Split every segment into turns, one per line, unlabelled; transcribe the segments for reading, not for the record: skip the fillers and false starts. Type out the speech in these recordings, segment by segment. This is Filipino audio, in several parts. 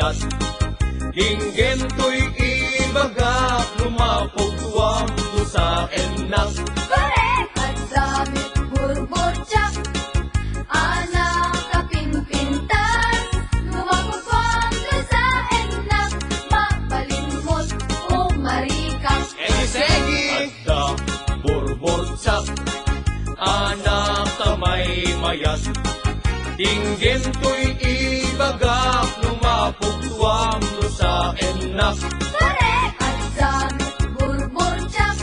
mayat. Dinggin to'y ibaga, lumapog tuwang to sa enak.
Correct! At damit burbotsak, anak kapinpintas, lumapagwang to sa enak, mabalimot o marikas.
Segi! Adda burbotsak, anak kamay mayat. Dinggin to'y ibaga, lumapog tuwang to sa enak.
Correct! At damit burbotsak,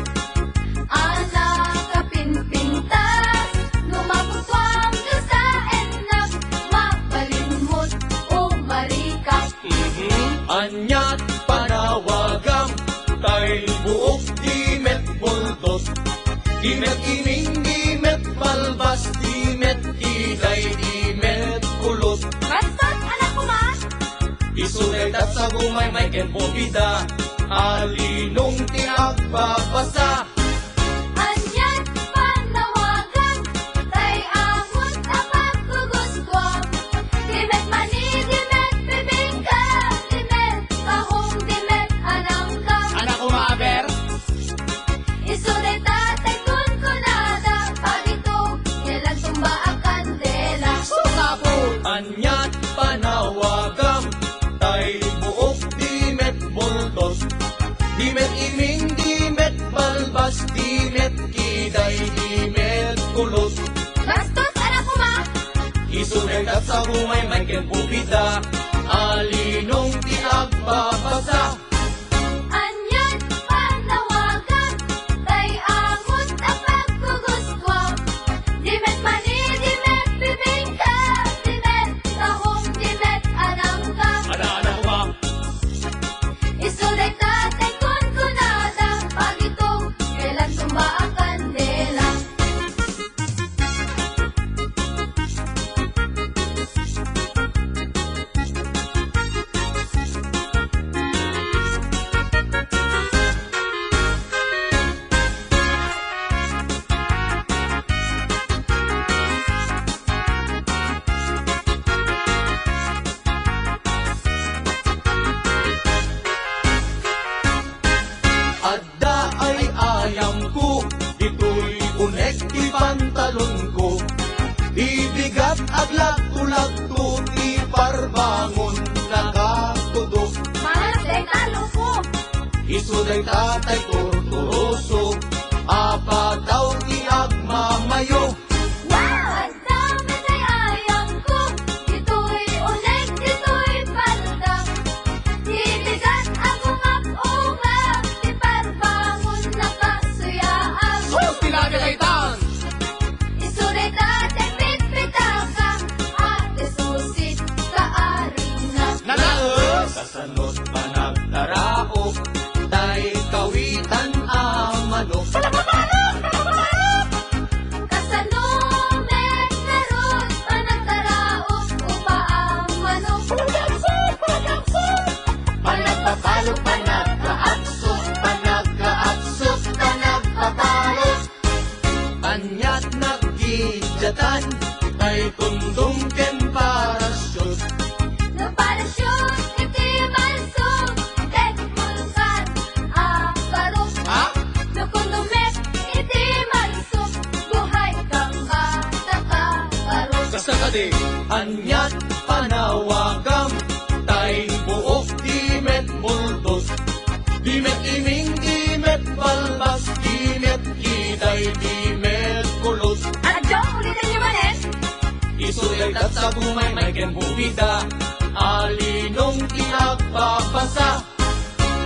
anak kapinpintas, lumapagwang to sa enak, mabalimot o marikas.
Anyat panawagang, tay buok dimet buldos. Dimet ining, dimet balbas, dimet kiday, dimet kulot.
Bastos, anak ko ma!
Isunay tat sa gumay may ken bobida, alinong tiag babasa.
Anyan panawagan, tay amon kapag gugustwang. Dimet mani, dimet bibingka, dimet tahong, dimet anangka.
Anak ko maaber,
Isunay tatay kun kunada, pagito, kailan tumba ang kandela.
anyat panawagang, tay buok dimet buldos. Dimet iming, dimet balbas, dimet kiday, dimet kulot.
Bastos, anak ko ma!
Isunay tat sa gumay may ken bobida, alinong tiag babasa.
Anyan panawagan, tay amon kapag gugustwang. Dimet mani, dimet bibingka, dimet tahong, dimet anangka.
Anak ko
Isunay tatay kun kunada, pagito, kailan tumba ang kandela.
adda ay ayam ko, ito'y unek ti pantalon ko. Ibigat aglat tulag to, ti parbangon nakatudok.
Malas day talo ko.
Isuday tatay tortoroso, apa daw ti agmamayo.
Wow! Ang dami tay ayang ko, ito'y uleg, ito'y palda. Ibigat ang ungap-ungap, di parbangon nakasuyaan.
Pinagagaytan!
Isunay tatay pitpitaka, ate susit kaarina.
Nalaos! Kasanot pa nagtaraok, tay kawitan amanok.
Kasanumet narod, panagtaraok, upaang manok.
Panagpapalo, panagkaaksok, panagkaaksok, panagpapalo. Anyat naggidyatan, tay kundong ken parasyon.
No parasyon, iti mansog, tek mulkan, barok.
Ha?
No kundumet, iti mansog, buhay kang bata ka, barok.
Kasakadi, anyat panawagam, tay buok dimet buldos. Dimet iming, dimet balbas, dimet kiday, dimet kulot.
Adyo, ulitin niyo man eh.
Isuday tat sa gumay may ken bubida, alinong tiag babasa.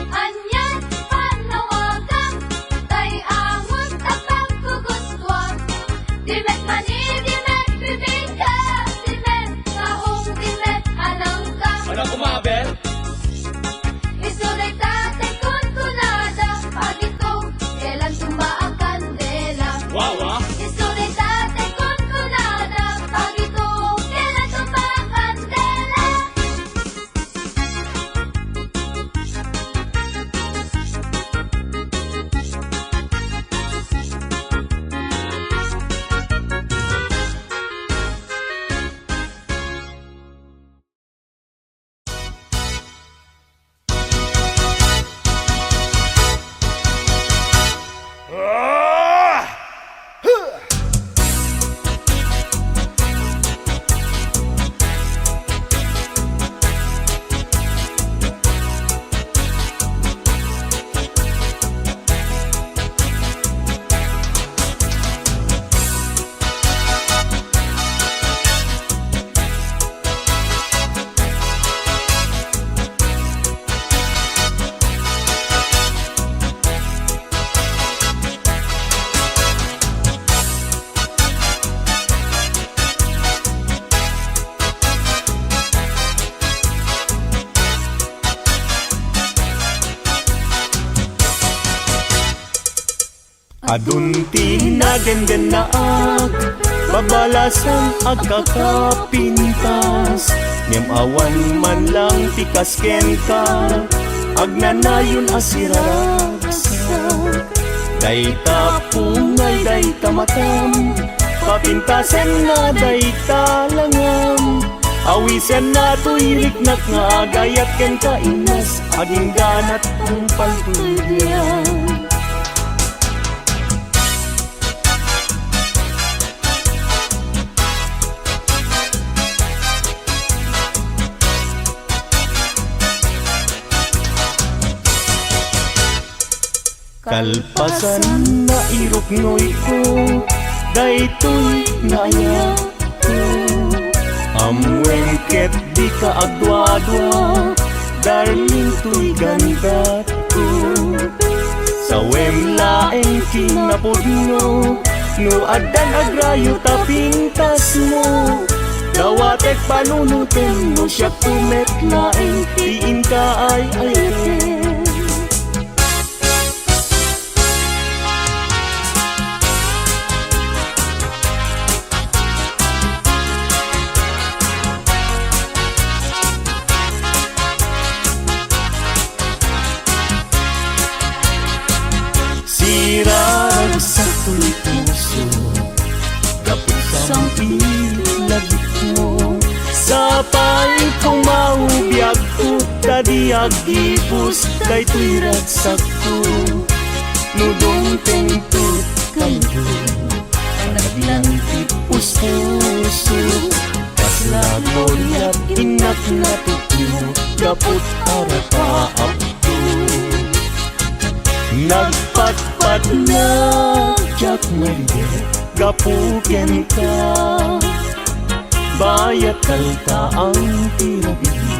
Anyan panawagan, tay amon kapag gugustwang. Dimet mani, dimet bibingka, dimet tahong, dimet anangka.
Anak ko maaber,
Isunay tatay kun kunada, pagito, kailan tumba ang kandela.
wawa.
Isunay tatay kun kunada, pagito, kailan tumba ang kandela.
Adunti nagen naag babalasan ag kakapintas ngem awan man lang tikasken ka ag nanayon asiraragsak dayta pungay dayta matam papintasen nga dayta langam awisen na tuyriknak nga agayat ken kainas aging ganat ang paltulyan. Kalpasan na iruknoy ko daytoy naya ko amwengket di ka agdwa-dwa darling tuy ganda ko sawem laeng kinapudno no adan agrayo tapintas mo dawatek panunutin mo siya kumet laeng tiin ka ay ayakin. Sirarag sa tuy puso dapit sang ilagit mo sa pay kong maubiyag ko tadi agipus daytoy ragsak ko nudong tentut kayo ang naglantik puso paslagoryat inak na tutuyo dapot arapaap ko nagpatpat na jak maridet gapuken ka bayat kalta ang tirabili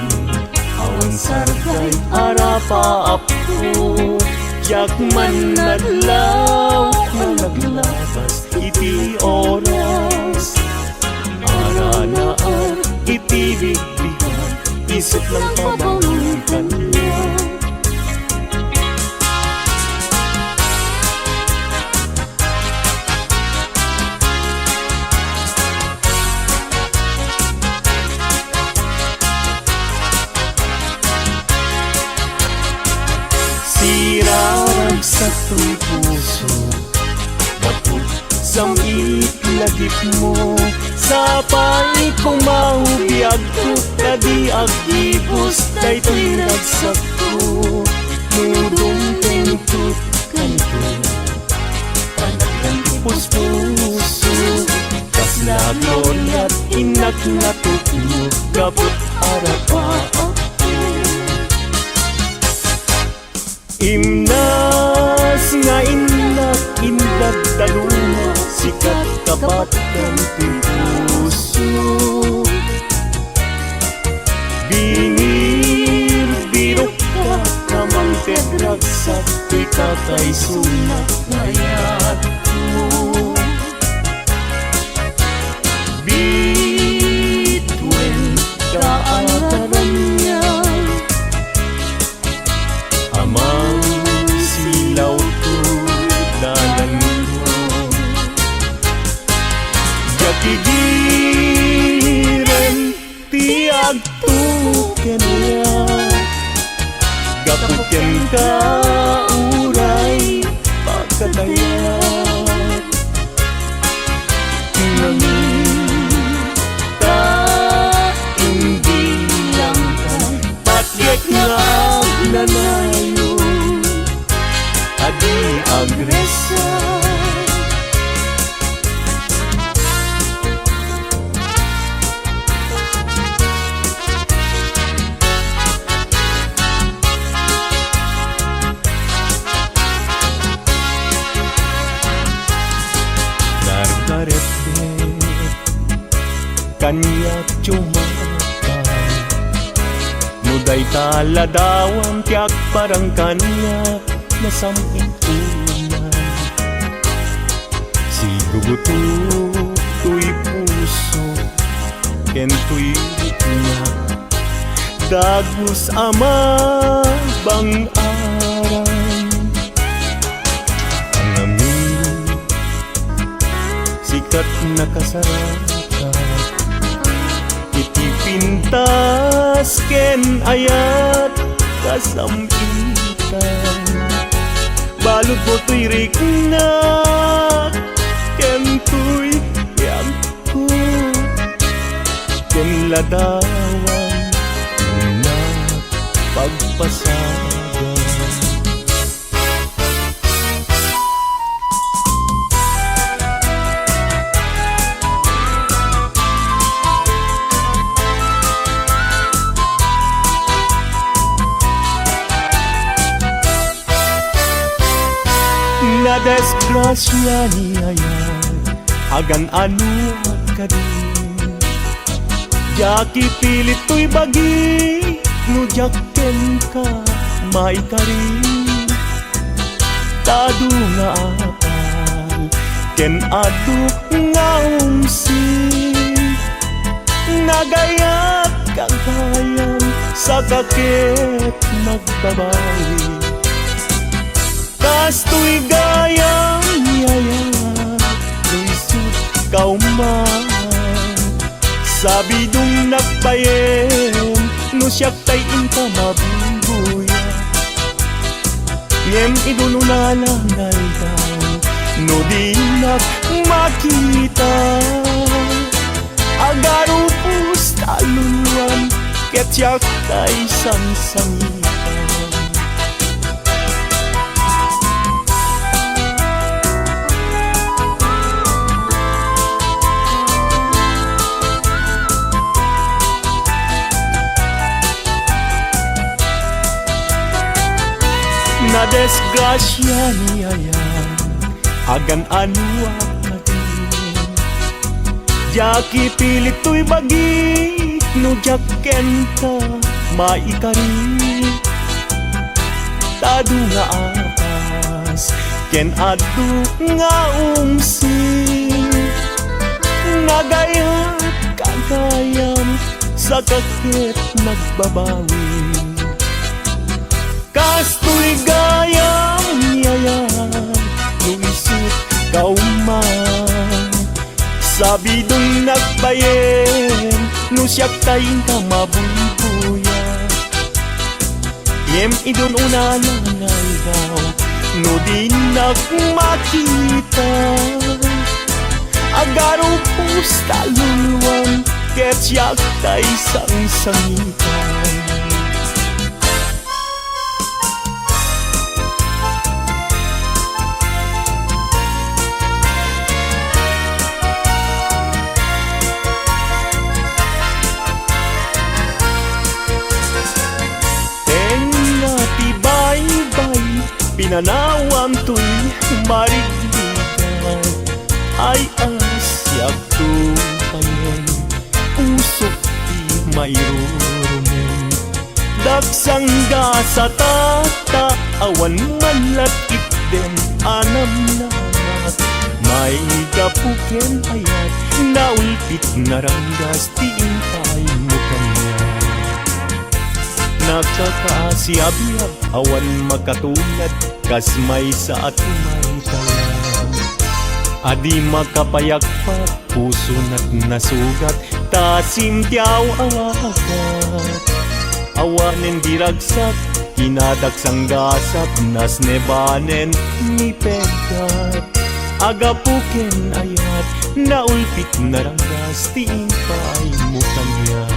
awan sargay arapaap ko jak man naglaw na naglabas iti oras ara na ang itibigbigan isip lang pabangutan niya. Sirarag sa tuy puso dapot sang itlagip mo sa pay kong maubiyag ko kadi agipus daytoy ragsak ko nudong tentut kanto panaglang puso kaslagoryat inak na tutuyo gapot arapaap imnas nga inak indag daluma sikat kapat kanto puso bingir birok ka namang tedragsak tuy kakay sunak ngayat mo bitwen kaataran niya amang silaw to dalan ko gapigiren tiag tuken niya gapuken ka uray pagkatayat nangita hindi lang ka patyek nga nanayo adi agresa dargaret kanya cumaka muday taladawan tiyak parang kanya nasamping ulan si gugutu tuy puso ken tuy na dagus ama bang aran ang amin kat nakasarata iti pintas ken ayat kasampitan balud mo tuy rikna ken tuy yagko ken ladawan na pagpasagan. Na desgrasya niya yan agan ano ka din jaki pilit to'y bagi no jakken ka maikarin tado nga apal ken adu nga umsin nagayat kagayan sa kakit nagbabawi kasto'y gayang yaya luisot kauman sabi dong nagpayen no siyak tay inka mabubuya ngem idununalangay daw no di makita agarupus taluluan ket siyak tay sangsangitan. Na desgrasya niya yan agan ano ka din jaki pilit to'y bagi no jakken ka maikarin tado nga apas ken adu nga umsin nagayat kagayam sa kakit nagbabawi kasto'y gayang yayan luisot kauman sabi dong nagbayen no siyak tayin ka mabubuya yem idon unalanay daw no di nagmakita agaro pusta luluan ket siyak tay sangsangitan. Pinanawan to'y marigligan ay asyak tupayan usok di mayroon dagsangga sa tata awan manlakit dem anam namat may kapuken ayat naulpit naranggas tiintay mo kanya nakakaasiab-yab awan makatulad kas may sa atumay talang adi makapayakpak puso na't nasugat tasimtiaw awagat awanen diragsak kinadaksang gasap nas nebanen ni pegat agapuken ayat naulpit naranggas tiingpay mo kanya.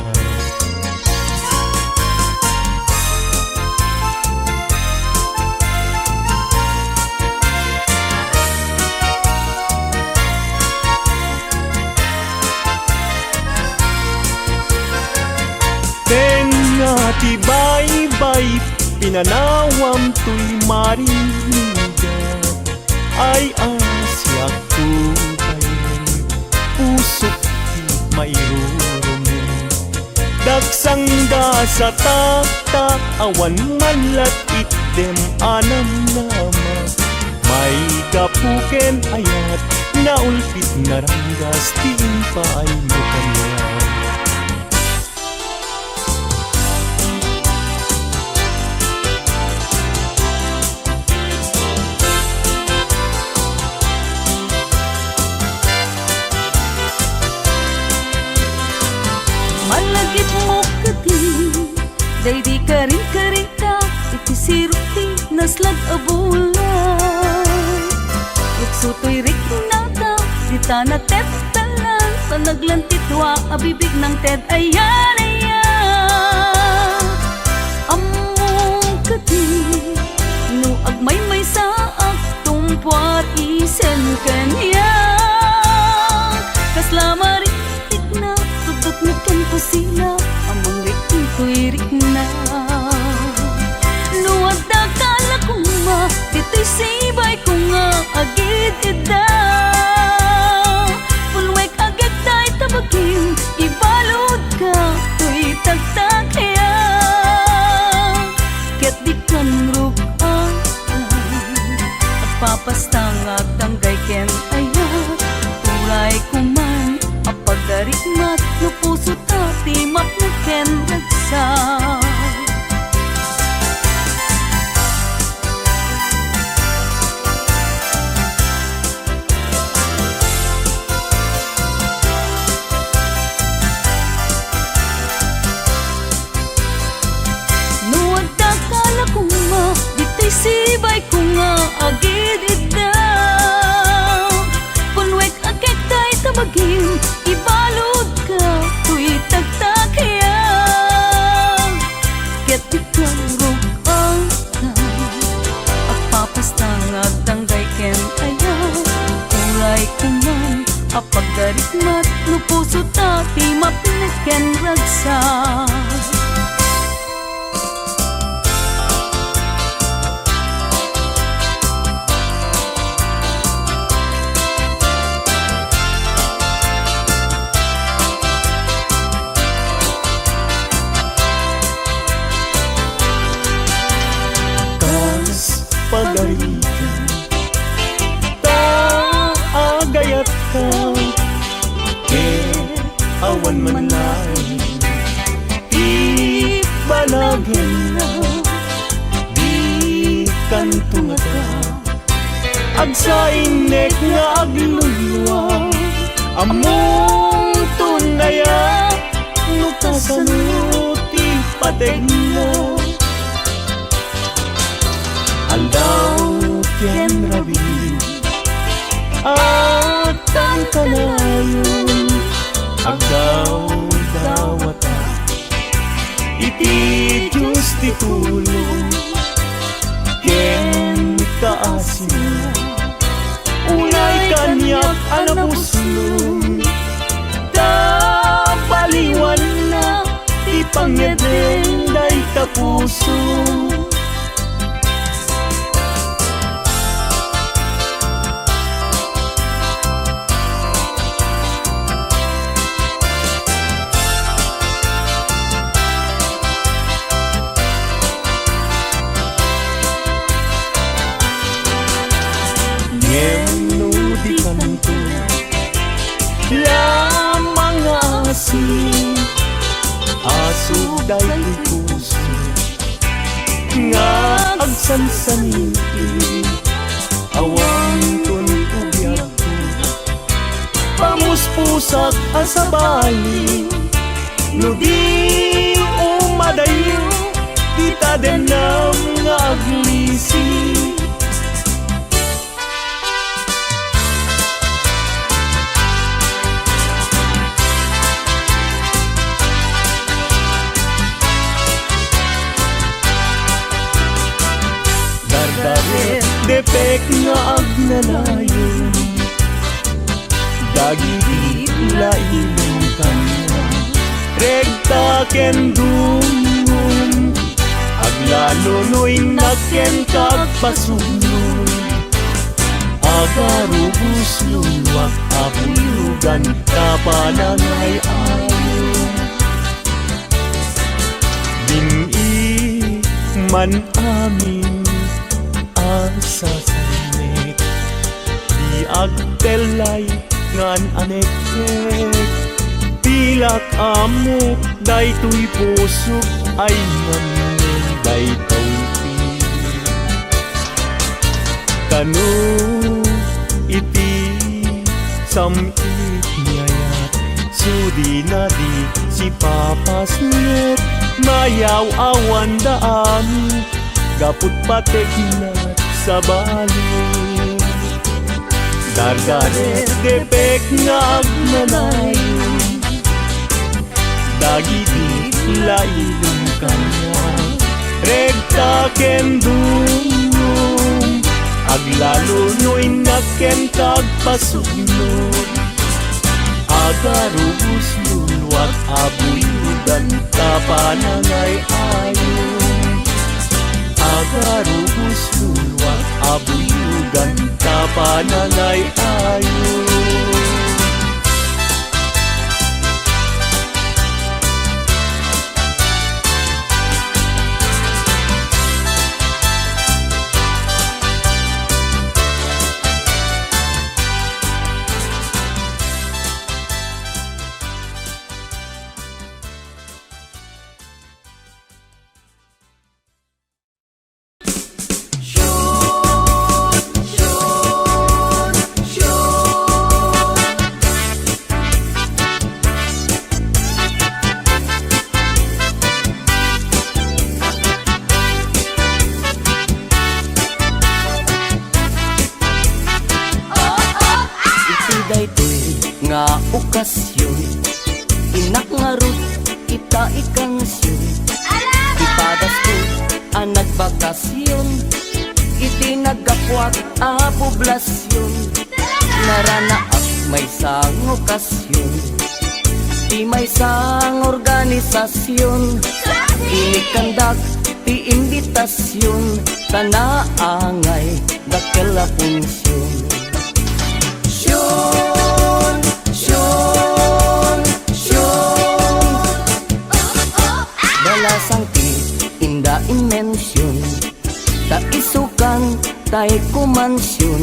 Ti bye-bye pinanawam to'y marinigan ay asyak tupayan usok di mayroon dagsangga sa tata awan manlakit dem anam nama may kapuken ayat naulpit naranggas tiingpay mo kanya.
day di ka rin karita, iti siruti naslag abulan. Utsutoy rik nata, di na tetalan, panaglantitwa abibig ng ted ayan ayan. Among kati, no agmay-may sa aktumpuar isen kanya. Kasla maritik na, tugtog na kanto sila, amang riking tuirik na. Luwag da kala kong ma, ito'y sibay ko nga agid ida. Pulwek agad tayo tabagin, ibalod ka, to'y tagtag kaya. Ket di kan rugaan, at papastang at tanggay ken ayat. Turay kuman, apagaritmat, no puso tati mapnaken ragsa. Nuwag da kala kong ma, dito'y sibay ko nga agid ida. Punwek agad tayo tabagin, ibalod ka, to'y tagtakaya. Ket ikaw rugang at papastang at tanggay ken aya. Uray kuman, apagaritmat, no puso tati mapnaken ragsa.
Pagalitan, taagayat ka, awan man lain, ibalagin na, di kantunga ka, agsainek nga aglulwa, among tunaya, nukasanuti pategna. Aldaw ken rabi at ang kanayon, agdaw dawata, iti Diyos ti tulong ken kaasin. Unay kanyak anapuslong, ta baliwan na ti pangedeng day tapuso. Lamang asin, aso dahil puso, nga agsansaniti, awang tuntubiyak ko, pamuspusak asabali, no di umadayo, di tadenam nga aglisi. Depek nga agnanayon, dagiti lailong kanya, regta ken dungon, aglalonoy na ken kagpasunod, agarubos luwak apulugan, kapanangay ayon. Bini man amin sasanek, di agtelay ngan anekek, pilak amok daytoy pusok ay ngamen daytoy pi. Kanu iti samit ngayat Sudi na di si Papas Net, mayaw awan daan, gaput patek na sa balon. Dargaret depek nga agmanayon, dagiti lailong kanya, regta kendung, aglalo no'y nakentag pasugno. Agarubus lulwat abuyudan kapanangay ayon. Agarubus lulwat abuyudan kapanangay ayon.
Nga okasyon, inak nga rut, kita ikansyon. Ipadas ko ang nagbakasyon, itinagapwat a poblasyon. Naranaak may sang okasyon, di may sang organisasyon. Inikandak ti imbitasyon, tanaangay dakela punsyon. Balasang ti inda inmensyon, ta isukan tay kumansyon.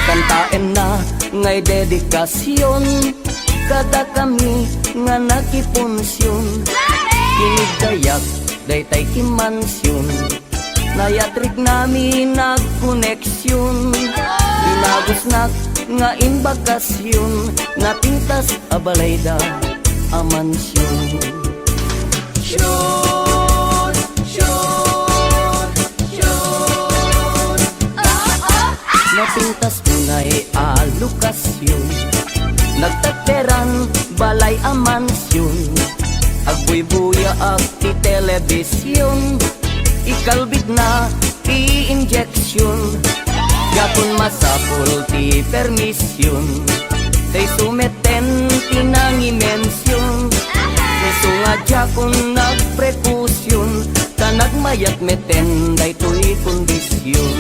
Kantaen na ngay dedikasyon, kada kami nga nakipunsyon. Kinigayak day tay kimansyon, nayatrik nami nagkoneksyon. Binagusnak nga imbakasyon, napintas abalayda amansyon. Napintas tunay alokasyon, nagtateran balay amansyon. Agbuy-buya ag ti telebisyon, ikalbit na i-injeksyon. Gapon masapol ti permisyon, tay sumeten tinangimensyon. Nesungadya kung nagprekusyon, kanagmayat meten day to'y kondisyon.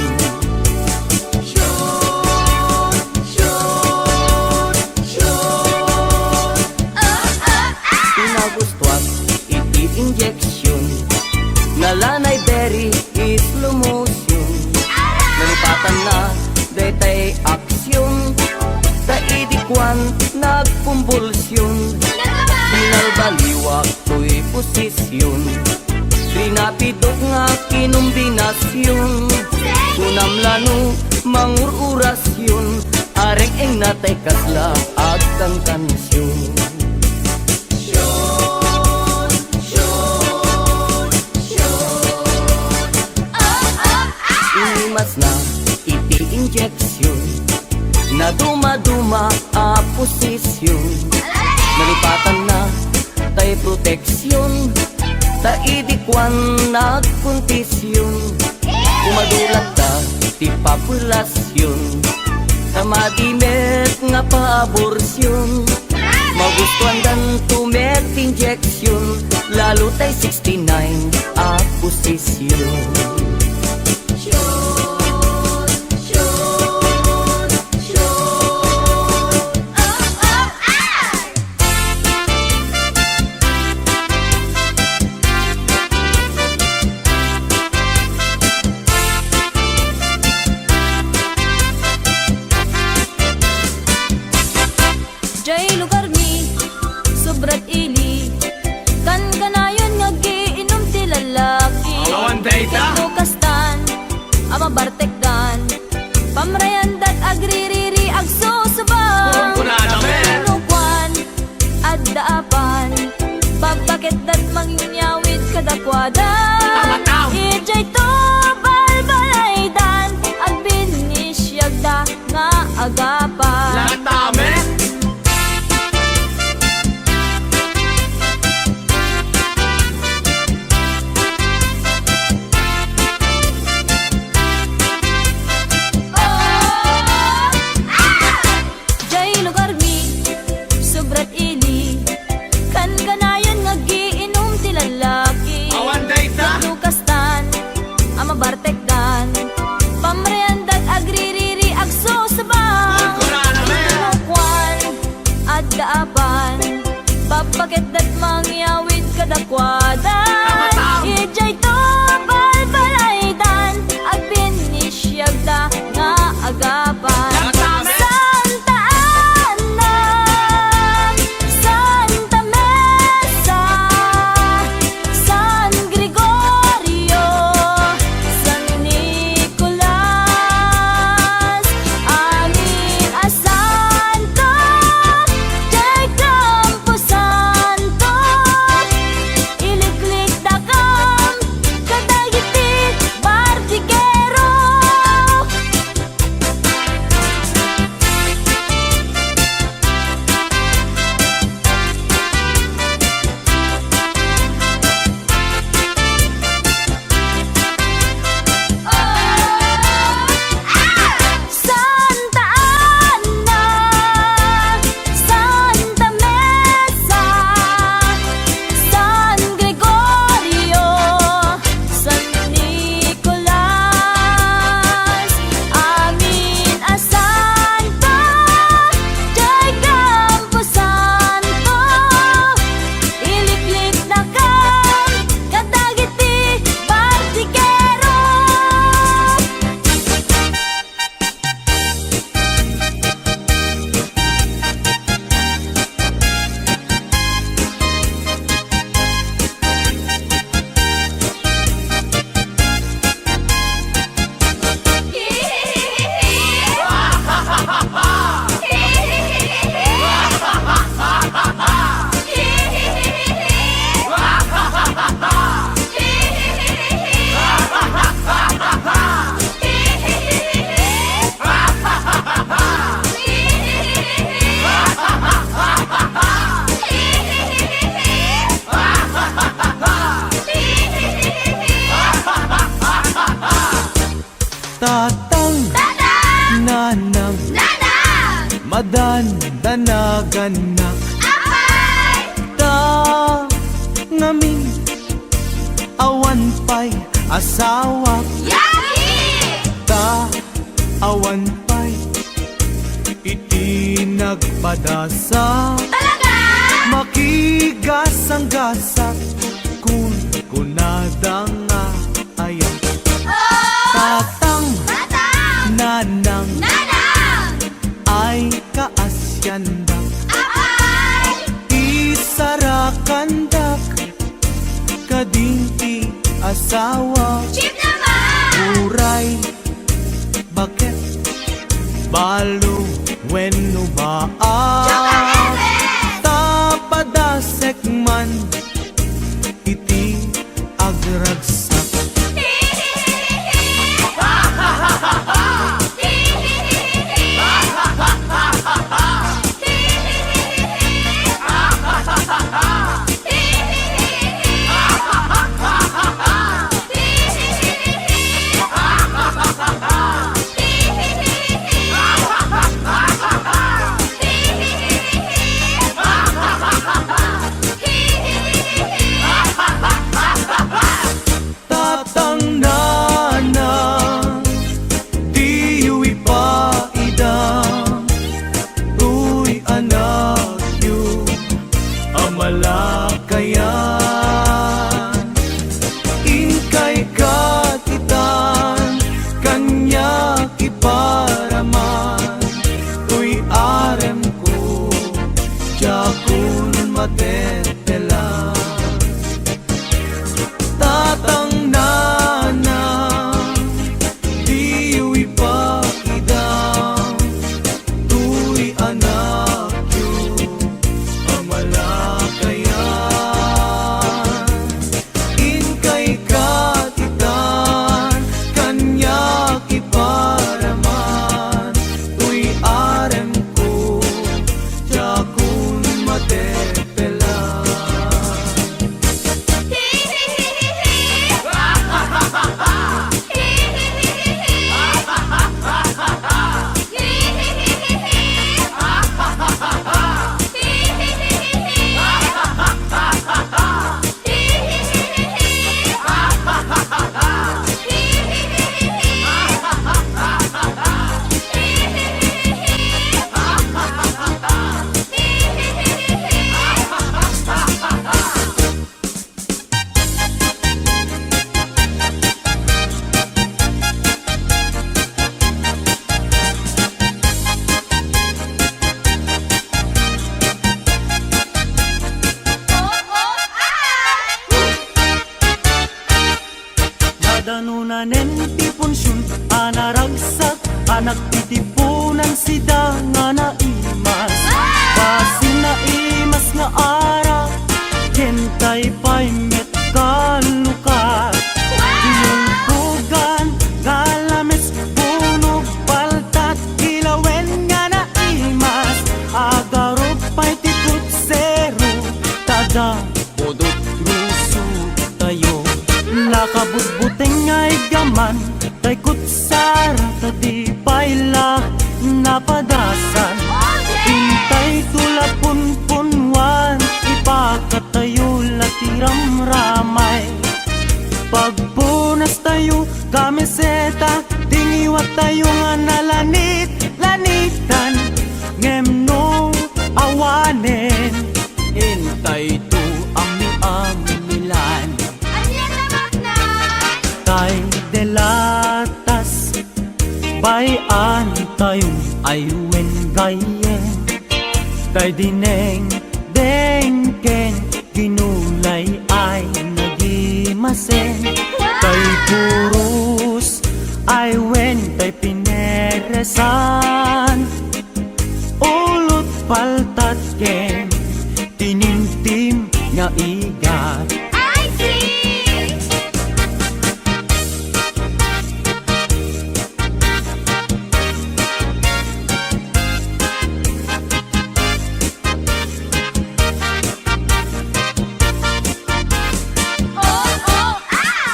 Pinagustuat iti injeksyon, nalanay berry is lumusyon. Nalipatan na detay aksyon, taidikwan nagkumbulsyon. Binalbaliwak to'y posisyon, rinapidok nga kinumbinasyon. Kunamlano mangururasyon, areng eng natay kasla at kang kansyon. Inimas na iti injeksyon, na duma-duma a posisyon. Nalipatan na tay proteksyon, taidikwan nagkuntisyon. Umadulat ta ti populasyon, tamadimet nga paaborsyon. Magustuhan dan tumet injeksyon, lalo tay 69 a posisyon.
Jay lugar mi, sobrat ili, kan kanayon nga giinom ti lalaki.
Awan data.
Kastan, ama bartekdan, pamrayan dat agririri ag susubang.
Kunada men.
Lukwan, kadakwada ijay to balbalaydan ag binisyagda nga agapan
Latame
jay lugar mi sobrat ili kan kanayon nga giinom ti lalaki
Awan dayta
Lukastan ama bartekdan pamreandag agririri agso sabang Kwan at daapan papakit dat mangyawid kadakwadan ijay to balbalaydan ag binisyagda nga agapan Santa Ana Santa Mesa San Gregorio San Nicolas Amin a Santo Jay Campo Santo Iliklik dakam Kadagitit Bartigero Santa Ana Santa Mesa San Gregorio San Nicolas Amin a Santo Jay Campo Santo Iliklik dakam Kadagiti Bartigero
Tatang nanang madandanaganak ta ngamin awan pay asawa ta awan pay iti nagpadasa makigasang-gasak kun kunadang nga ayam tatang nanang ay kaasyandak isarakandak kadinti asawa uray bakit balo wenno baan tapadasek man iti agragsak Kanen ti punsyon anaragsak anak titipunan sida nga naimas Pasin naimas nga ara Kentay pa'y met kalukat Tinungkugan galames punog paltat Kilawen nga naimas Agarop pa'y tikot zero Tada bodot ruso tayo Nakabutbuteng ay gaman Tay kutsara tadi payla napadasan Intay tulapun punwan Ipakatayo latiram ramay Pagpunas tayo kamiseta Tingiwat tayo nga nalanit Lanitan Ngemno awanen Intay to ami-amilan Tay delatas Bayan tayong aywen gayen Tay dineng dengken Ginulay ay nagimasen Tay purus aywen tay pineresan Ulot paltat ken Tinintim nga igat
I see!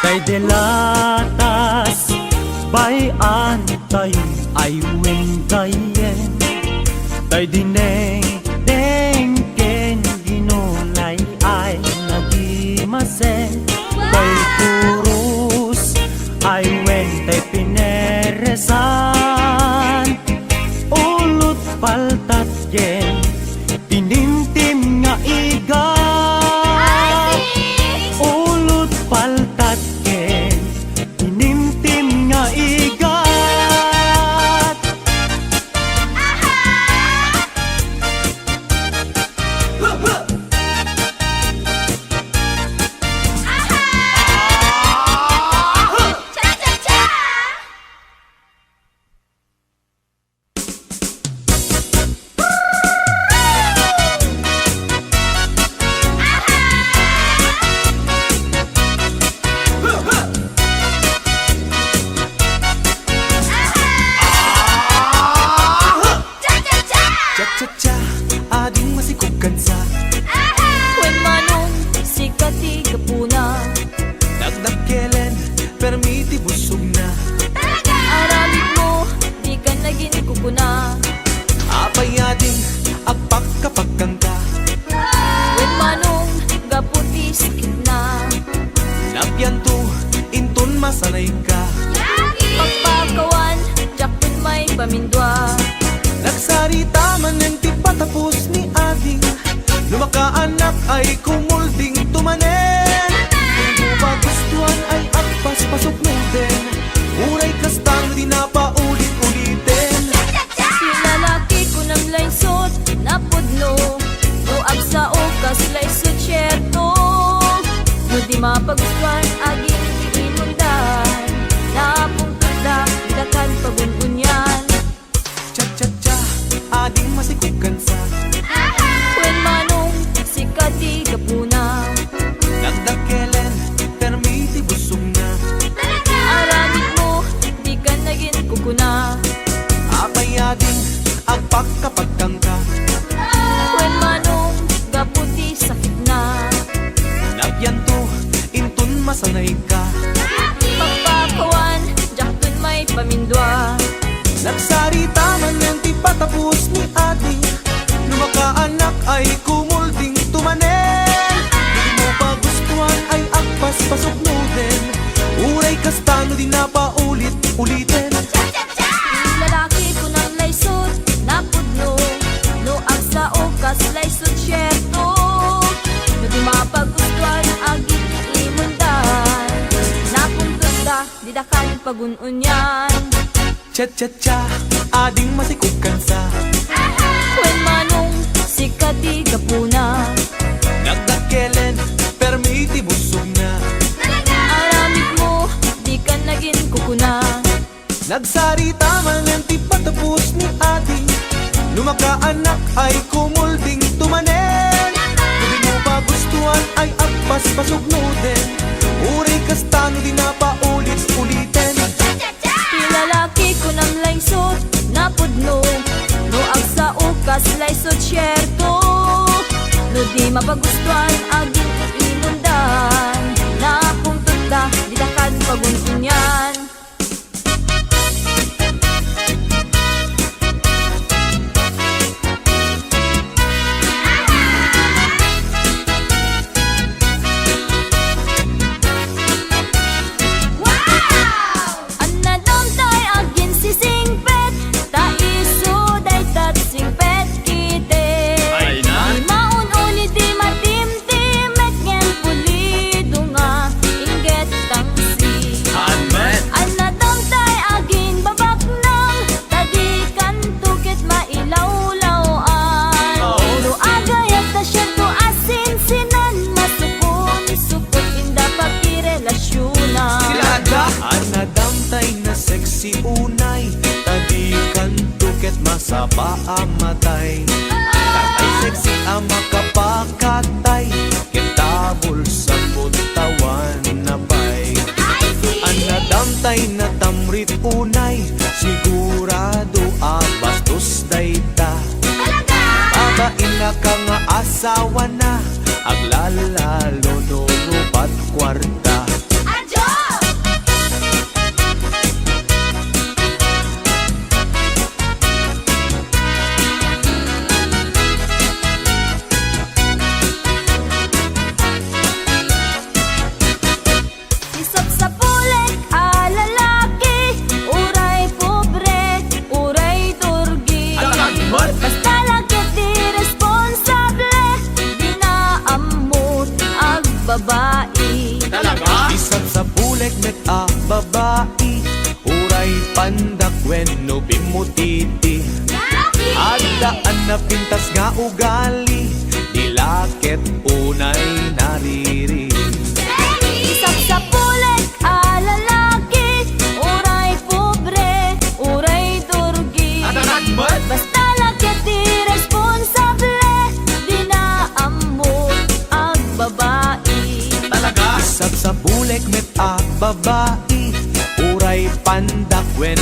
Tay delatas bayan tayong aywen gayen Tay dineng dengken ginulay ay nagimasen Tay purus aywen tay pineresan Ulot paltat gen tinintim nga igat Ulot paltat gen tinintim nga igat
Cha-cha-cha! Cha-cha-cha!
Cha-cha-cha, ading masikog kansa
When manong sikati kapuna
Dagdag kelen, permiti busog na
Aramid mo, di ka naging kukuna
Apay ading, agpak kapag kangka
When manong gaputi sakit na
Napyan to, inton masanay ka
Pagpakawan, jakpon may pamindwa
Nagsarita man ng tipatapos ni ading Lumakaanak ay kumulding tumanen Kung magustuhan ay agpas pasok mo din Uray kastang di na paulit-ulitin
Yung lalaki ko ng laysot, napudno Uag sa okas, laysot syerto No di mapagustuhan, aging iinundan Napuntada, dakan pagununyan
Cha-cha-cha, ading masikog kansa
When manong sikati kapuna
Dagdag kelen, permiti busog na
Aramid mo, di ka naging kukuna
Apay ading, agpak kapag kangka
When manong gaputi sakit na
Napyan to, inton masanay ka
Pagpakawan, jakpon may pamindwa
Nagsarita man ng tipatapos ni ading Lumakaanak ay kumulding tumanen Hindi mo pa gustuhan ay agpas pasok mo din Uray kastano di na paulit-ulitin
Yung lalaki ko ng laysot, napudno No ang sa okas, laysot syerto No di mapagustuhan, aging imundan Napuntada, di dakan pagununyan
Cha-cha-cha, ading masikog kansa
When manong sikati kapuna
Dagdag kelen, permiti busog na
Aramid mo, di ka naging
Nagsarita man ang ti patapos ni adi, lumakaanak ay kumulding tumanen. Kung di mo pa gustuhan ay agpas pasugnoden, uri kastano di na paulit-ulitin.
Pilalaki ko ng laysot na pudno, no ag sa ukas laysot syerto. No di mapagustuhan aging inundan, na kung tunda di takad pagunsunyan.
Si unay, tadikan tuket masapa amatay. Tatay sexy ama kapakatay, kitabol sa putawan na bay. Anadamtay na tamrit unay, sigurado abastos dayta. Babain na ka nga asawa na, aglalalo no rupat kwarta.
Babae.
Talaga?
Isang sa buleg met a babae, uray pandak wen no bimutiti. Adaan na pintas nga ugali, dilaket unay nariri.
Isang sa puleg a lalaki, uray pobre, uray durgi. Basta laket di responsable, di na amot ang babae.
Isang sa buleg met a babae, uray pandak wen